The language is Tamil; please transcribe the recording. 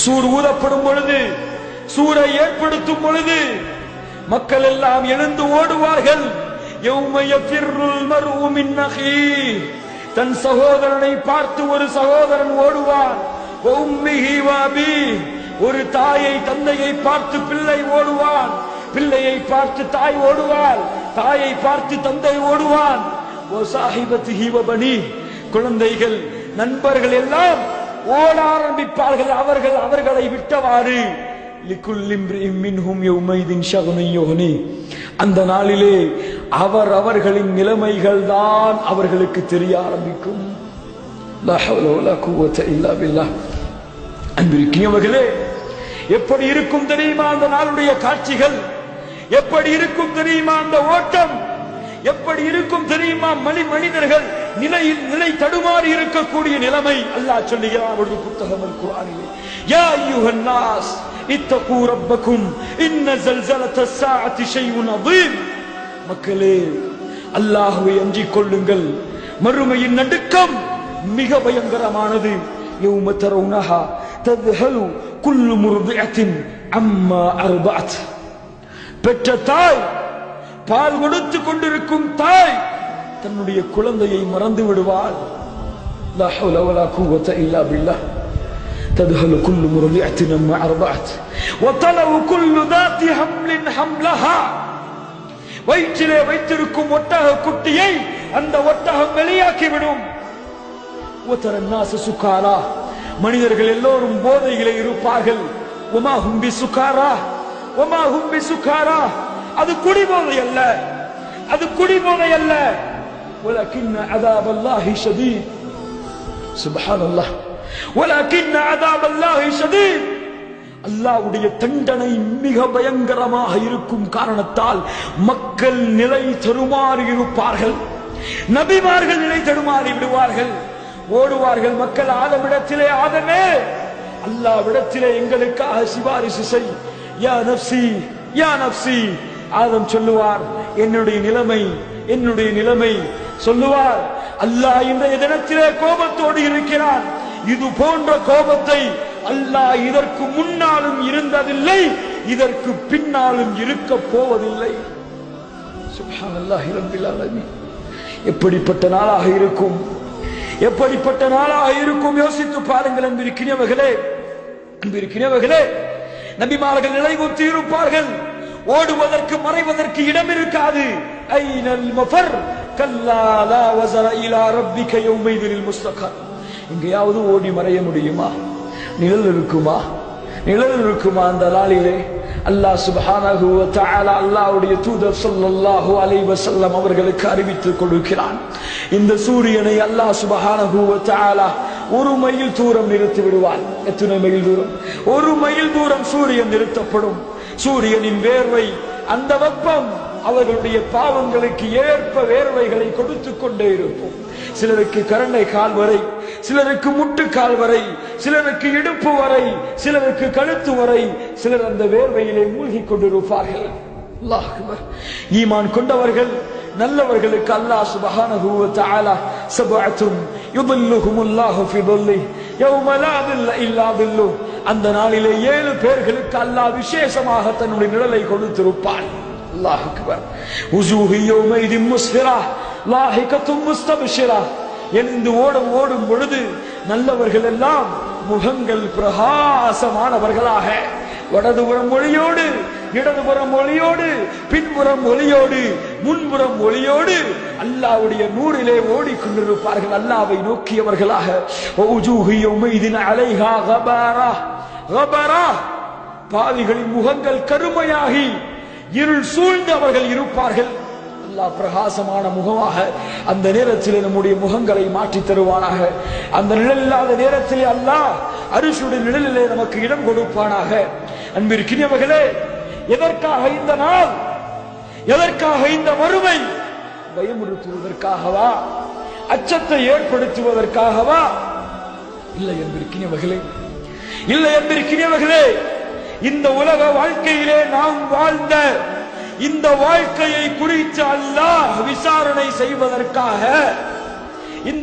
சூர் ஊதப்படும் பொழுது, சூரை ஏற்படுத்தும் பொழுது மக்கள் எல்லாம் எழுந்து ஓடுவார்கள். யௌம யஃபிர்ருல் மர்உ மின் அஹீஹ், தன் சகோதரனை பார்த்து ஒரு சகோதரன் ஓடுவான். வ உம்மிஹி வ அபீஹ், ஒரு தாயை தந்தையை பார்த்து பிள்ளை ஓடுவான். பிள்ளையை பார்த்து தாய் ஓடுவாள், தாயை பார்த்து தந்தை ஓடுவான். வ ஸாஹிபத்திஹி வ பனீஹ், குழந்தைகள் நண்பர்கள் எல்லாம் ஓட ஆரம்பிப்பார்கள். அவர்களை விட்டவாறு. லிகுல்லி இம்ரிஇம் மின்ஹும் யௌமைதின் ஷஅனுன் யுக்னி, அந்த நாளிலே அவர்களின் நிலைமைகள் தான் அவர்களுக்கு தெரிய ஆரம்பிக்கும். லா ஹவ்ல வலா குவத இல்லா பில்லாஹ். அன்பிற்கினியவர்களே, எப்படி இருக்கும் தெரியுமா அந்த நாளுடைய காட்சிகள்? எப்படி இருக்கும் தெரியுமா அந்த ஓட்டம்? எப்படி இருக்கும் தெரியுமா மனிதர்கள் நிலை தடுமாறி இருக்கக்கூடிய நிலைமை? அல்லாஹ் சொல்லுகிறான் ஒரு புத்தகம் அல் குர்ஆனிலே, யா அய்யுஹன் நாஸ் இத்தகூ ரப்பக்கும் இன்ன ஸல்ஸலத்தஸ் ஸாஅத்தி ஷைஉன் அதீம். மக்களே, அல்லாஹ்வை அஞ்சிக் கொள்ளுங்கள், மறுமையின் நடுக்கம் மிக பயங்கரமானது. யௌம தரவுனஹா தத்ஹலு குல்லு முர்திஅத்தின் அம்மா அர்பஅத். பெற்ற தாய், பால் கொடுத்து கொண்டிருக்கும் தாய் தன்னுடைய குழந்தையை மறந்து விடுவாள். லா ஹவ்ல வலா குவத இல்லா பில்லாஹ். தத்ஹலு குல்லு முர்திஅத்தின் அம்மா அர்பஅத் வ தலவு குல்லு தாத்தி ஹம்லின் ஹம்லஹா. வயிற்றிலே வைத்திருக்கும் ஒட்டக குட்டியை அந்த ஒட்டகம் வெளியாக்கிவிடும். வதர الناس சுகாரா, மனிதர்கள் எல்லோரும் போதையிலே இருப்பார்கள். வமா ஹும் பிசுகாரா, வமா ஹும் பிசுகாரா, அது குடிபோதை அல்ல, அது குடிபோதை அல்ல. வலக்கின் அஸாபல்லாஹி ஷதீத். சுப்ஹானல்லாஹ். வலக்கின் அஸாபல்லாஹி ஷதீத். அல்லாஹ்வுடைய தண்டனை மிக பயங்கரமாக இருக்கும் காரணத்தால் மக்கள் நிலை தடுமாறி இருப்பார்கள். நபிமார்கள் நிலை தடுமாறி விடுவார்கள், ஓடுவார்கள். மக்கள் ஆதமிடத்திலே, ஆதமே அல்லாஹ்விடத்திலே எங்களுக்காக சிபாரிசு செய். யா நஃப்ஸி யா நஃப்ஸி. ஆதம் சொல்லுவார், என்னுடைய நிலைமை, என்னுடைய நிலைமை. சொல்லுவார், அல்லாஹ் இன்றைய தினத்திலே கோபத்தோடு இருக்கிறான். இது போன்ற கோபத்தை அல்லாஹ் இதற்கு முன்னாலும் இருந்ததில்லை, இதற்கு பின்னாலும் இருக்க போவதில்லை. சுப்ஹானல்லாஹி ரப்பில் ஆலமீன். எப்படிப்பட்ட நாளாக இருக்கும், எப்படிப்பட்ட நாளாக இருக்கும் யோசித்து பாருங்கள். அன்பிற்கினியவர்களே, நபிமார்கள் நிலைகுத்தி இருப்பார்கள். ஓடுவதற்கு மறைவதற்கு இடம் இருக்காது. ஐனல் மஃபர் கல்லா லா வஸர இலா ரப்பிக யௌமைதில் முஸ்தகர். எங்கேயாவது ஓடி மறைய முடியுமா? நிழல் இருக்குமா? நிழல் இருக்குமா அந்த நாளிலே? அல்லாஹ் சுப்ஹானஹு வ தஆலா அல்லாஹ்வுடைய தூதர் ஸல்லல்லாஹு அலைஹி வஸல்லம் அவர்களுக்கு அறிவித்துக் கொடுக்கிறான். இந்த சூரியனை அல்லாஹ் சுப்ஹானஹு வ தஆலா ஒரு மைல் தூரம் நிறுத்தி விடுவார். எத்தனை மைல் தூரம்? ஒரு மைல் தூரம் சூரியன் நிறுத்தப்படும். சூரியனின் வேர்வை, அந்த வெப்பம் அவர்களுடைய பாவங்களுக்கு ஏற்ப வேர்வைகளை கொடுத்துக் கொண்டே இருக்கும். சிலருக்கு கரண்டை கால் வரை, சிலருக்கு முட்டு கால் வரை, சிலருக்கு இடுப்பு வரை, சிலருக்கு கழுத்து வரை, சிலர் அந்த வேர்வையிலே மூழ்கி கொண்டிருப்பார்கள். அல்லாஹ் அக்பர். ஈமான் கொண்டவர்கள், நல்லவர்களுக்கு அல்லாஹ் சுப்ஹானஹு வ தஆலா சபஅத்துன் யுதில்லுஹுமுல்லாஹு ஃபி தில்லிஹி யௌம லா தில்ல இல்லா தில்லுஹு. அந்த நாளிலே 7 பேர்களுக்கு அல்லாஹ் விசேஷமாக தன்னுடைய நிழலை கொடுத்திருப்பான். அல்லாஹ் அக்பர். உஜூஹு யௌமைதின் முஸ்ஃபிரா லாஹிகத்தும் முஸ்தப்ஷிரா. எழுந்து ஓடும் பொழுது நல்லவர்கள் எல்லாம் முகங்கள் பிரகாசமானவர்களாக, வடதுபுறம் ஒளியோடு, இடதுபுறம் ஒளியோடு, பின்புறம் ஒளியோடு, முன்புறம் ஒளியோடு அல்லாஹ்வுடைய நூறிலே ஓடிக்கொண்டிருப்பார்கள், அல்லாஹ்வை நோக்கியவர்களாக. வஉஜூஹு யௌமைதின் அலைஹா கபாரா. கபாரா, பாவிகளின் முகங்கள் கருமையாகி இருள் சூழ்ந்து அவர்கள் இருப்பார்கள். அல்லாஹ் பிரகாசமான முகமாக அந்த நேரத்தில் நம்முடைய முகங்களை மாற்றி தருவானாக. அந்த நிழல் இல்லாத நேரத்திலே அல்லாஹ் அரிசுடைய நிழலிலே நமக்கு இடம் கொடுப்பானாக. அன்பிற்கினியவர்களே, எதற்காக இந்த நாள்? எதற்காக இந்த மறுமை? பயமுறுத்துவதற்காகவா? அச்சத்தை ஏற்படுத்துவதற்காகவா? இல்லை அன்பிற்கினியவர்களே, இல்லை அன்பிற்கினியவர்களே. இந்த உலக வாழ்க்கையிலே நாம் வாழ்ந்த இந்த வாழ்க்கையை குறித்து அல்லாஹ் விசாரணை செய்வதற்காக இந்த